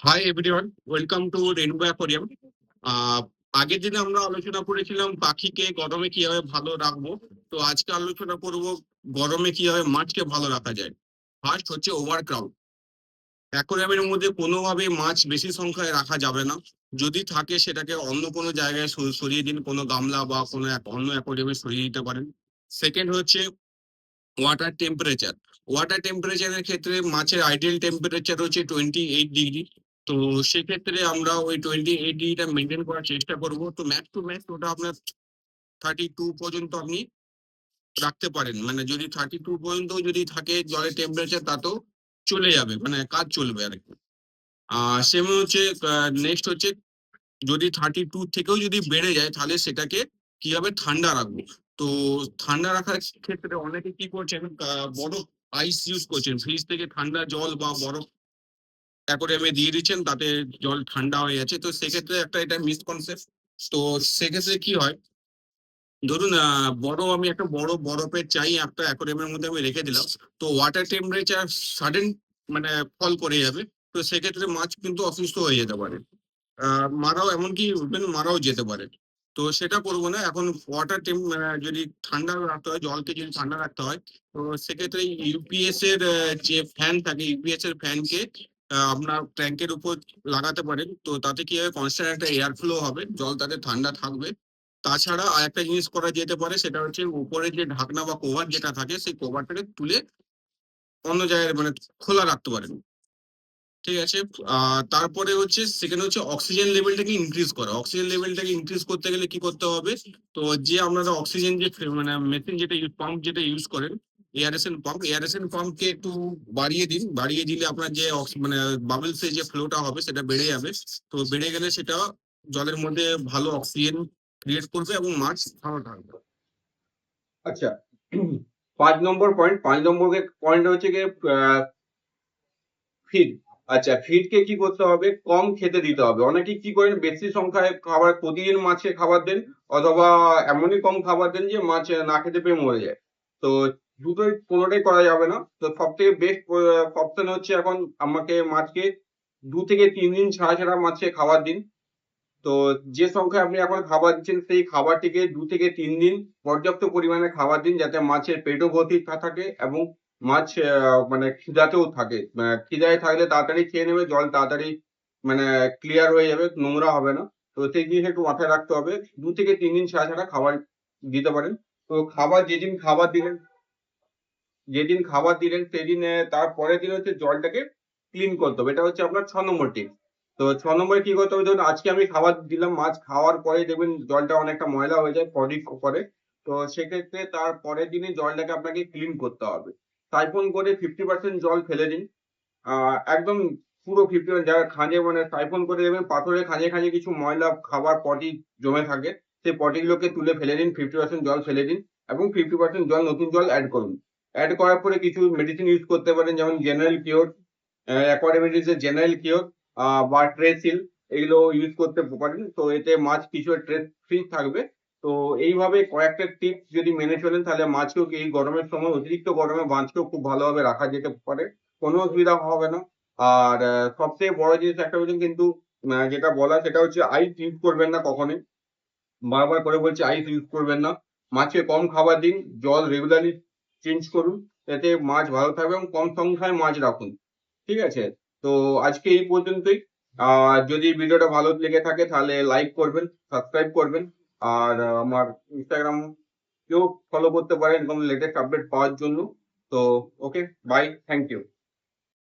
High everyone, welcome to Rainbow Aquarium. Ah আগের দিনে আমরা আলোচনা করেছিলাম পাখিকে গরমে কিভাবে ভালো রাখবো। তো আজকে আলোচনা করব গরমে কিভাবে মাছকে ভালো রাখা যায়। ফার্স্ট হচ্ছে ওভার ক্রাউড। অ্যাকোয়ারিয়ামের মধ্যে কোনোভাবে মাছ বেশি সংখ্যায় রাখা যাবে না। যদি থাকে সেটাকে অন্য কোনো জায়গায় সরিয়ে দিন, কোনো গামলা বা কোনো অন্য অ্যাকোয়ারিয়ামে সরিয়ে দিতে পারেন। সেকেন্ড হচ্ছে ওয়াটার টেম্পারেচার। ওয়াটার টেম্পারেচারের ক্ষেত্রে মাছের আইডিয়াল টেম্পারেচার হচ্ছে 28 ডিগ্রি। তো সেক্ষেত্রে আমরা ওই 28 ডিগ্রিটা মেনটেন করার চেষ্টা করব। তো ম্যাক্স টু ম্যাক্স ওটা আপনার 32 পর্যন্ত আপনি রাখতে পারেন। মানে যদি 32 পর্যন্ত যদি থাকে জলের টেম্পারেচার, তাতেও চলে যাবে, মানে কাজ চলবে আর কি। সেম হচ্ছে নেক্সট হচ্ছে, যদি 32 থেকেও যদি বেড়ে যায় তাহলে সেটাকে কিভাবে ঠান্ডা রাখবো। তো ঠান্ডা রাখার ক্ষেত্রে অনেকে কি করছেন, বরফ আইস ইউজ করছেন, ফ্রিজ থেকে ঠান্ডা জল বা বরফ অ্যাকোয়ারিয়ামে দিয়ে দিচ্ছেন, তাতে জল ঠান্ডা হয়ে যাচ্ছে। তো সেক্ষেত্রে একটা এটা মিসকনসেপ্ট। তো সেক্ষেত্রে কি হয়, ধরুন আমি একটা বড় বরফের চাই একটা অ্যাকোয়ারিয়ামের মধ্যে আমি রেখে দিলাম। তো ওয়াটার টেম্পারেচার সাডেন মানে ফল করে যাবে। তো সেক্ষেত্রে মাছ কিন্তু অসুস্থ হয়ে যেতে পারে, মারাও, এমনকি ইভেন মারাও যেতে পারে। তো সেটা করবো না এখন। ওয়াটার যদি ঠান্ডা রাখতে হয়, জলকে যদি ঠান্ডা রাখতে হয়, তো সেক্ষেত্রে ইউপিএস এর যে ফ্যান থাকে, ইউপিএস এর ফ্যানকে আপনার ট্যাঙ্কের উপর লাগাতে পারেন। তো তাতে কি হবে, কনস্ট্যান্ট একটা এয়ার ফ্লো হবে, জল তাতে ঠান্ডা থাকবে। তাছাড়া আরেকটা জিনিস করা যেতে পারে, সেটা হচ্ছে উপরে যে ঢাকনা বা কভার যেটা থাকে, সেই কভারটাকে তুলে অন্য জায়গায় মানে খোলা রাখতে পারেন। ঠিক আছে। তারপরে হচ্ছে সেখানে হচ্ছে অক্সিজেন লেভেলটাকে ইনক্রিজ করা। অক্সিজেন লেভেলটাকে ইনক্রিজ করতে গেলে কি করতে হবে, তো যে আপনারা অক্সিজেন যে মানে মেশিন যেটা পাম্প যেটা ইউজ করেন, এয়ারেশন পাম্পকে একটু বাড়িয়ে দিন। বাড়িয়ে দিলে আপনার যে মানে বাবলস এর যে ফ্লোটা হবে সেটা বেড়ে যাবে। তো বেড়ে গেলে সেটা জলের মধ্যে ভালো অক্সিজেন ক্রিয়েট করবে এবং মাছ ভালো থাকবে। আচ্ছা, 5 নম্বর পয়েন্ট, 5 নম্বর পয়েন্ট হচ্ছে গিয়ে ফিড। আচ্ছা, ফিডকে কি করতে হবে, কম খেতে দিতে হবে। অনেকে কি করেন, বেশি সংখ্যায় খাবার প্রতিদিন মাছে খাবার দেন, অথবা এমনই কম খাবার দেন যে মাছ না খেতে পেয়ে মরে যায়। তো দুটোই কোনোটাই করা যাবে না। তো সব থেকে বেস্ট অপশন হচ্ছে এখন আমাকে মাছকে 2 থেকে 3 দিন ছাড়া ছাড়া মাছকে খাবার দিন। তো যে সংখ্যায় আপনি এখন খাবার দিচ্ছেন সেই খাবারটিকে 2 থেকে 3 দিন পর্যাপ্ত পরিমাণে খাবার দিন, যাতে মাছের পেটও ভর্তি থাকে এবং মাছ মানে খিদাতেও থাকে। খিদায় থাকলে তাড়াতাড়ি খেয়ে নেবে, জল তাড়াতাড়ি মানে ক্লিয়ার হয়ে যাবে, নোংরা হবে না। তো সেই জিনিস একটু মাথায় রাখতে হবে। 2 থেকে 3 দিন ছাড়া ছাড়া খাবার দিতে পারেন। তো খাবার যেদিন খাবার দিলেন সেদিন তার পরের দিন হচ্ছে জলটাকে ক্লিন করতে হবে। এটা হচ্ছে আপনার 6 নম্বর টিপ। তো 6 নম্বরে কি করতে হবে, ধরুন আজকে আমি খাবার দিলাম, মাছ খাওয়ার পরে দেখবেন জলটা অনেকটা ময়লা হয়ে যায় পটি করে। তো সেক্ষেত্রে তার পরের দিনই জলটাকে আপনাকে ক্লিন করতে হবে। সাইফন করে 50% জল ফেলে দিন। একদম পুরো 50, যারা খাঁজে মানে সাইফন করে দেবেন, পাথরের খাঁজে খাঁজে কিছু ময়লা খাবার পটি জমে থাকে, সেই পটিগুলোকে তুলে ফেলে দিন, 50% জল ফেলে দিন এবং 50% জল নতুন জল অ্যাড করুন। অ্যাড করার পরে কিছু মেডিসিন ইউজ করতে পারেন, যেমন জেনারেল কিওর, অ্যাকোয়ারিয়ামের জেনারেল কিওর বা ট্রেসিল, এগুলো ইউজ করতে পারেন। তো এতে মাছ কিছু ট্রেস ফ্রি থাকবে। তো এইভাবে কয়েকটা টিপস যদি মেনে চলেন, তাহলে মাছকেও এই গরমের সময়, অতিরিক্ত গরমে মাছকেও খুব ভালোভাবে রাখা যেতে পারে, কোনো অসুবিধা হবে না। আর সবথেকে বড় জিনিস একটা হচ্ছে কিন্তু, যেটা বলা সেটা হচ্ছে আইস ইউজ করবেন না কখনোই। বারবার করে বলছি, আইস ইউজ করবেন না। মাছকে কম খাবার দিন, জল রেগুলারলি চেঞ্জ করুন, এতে মাছ ভালো থাকবে এবং কম সংখ্যায় মাছ রাখুন। ঠিক আছে। তো আজকে এই পর্যন্তই। যদি ভিডিওটা ভালো লেগে থাকে তাহলে লাইক করবেন, সাবস্ক্রাইব করবেন। আর আমার ইনস্টাগ্রাম কেও ফলো করতে পারেন এরকম লেটেস্ট আপডেট পাওয়ার জন্য। তো ওকে, বাই, থ্যাংক ইউ।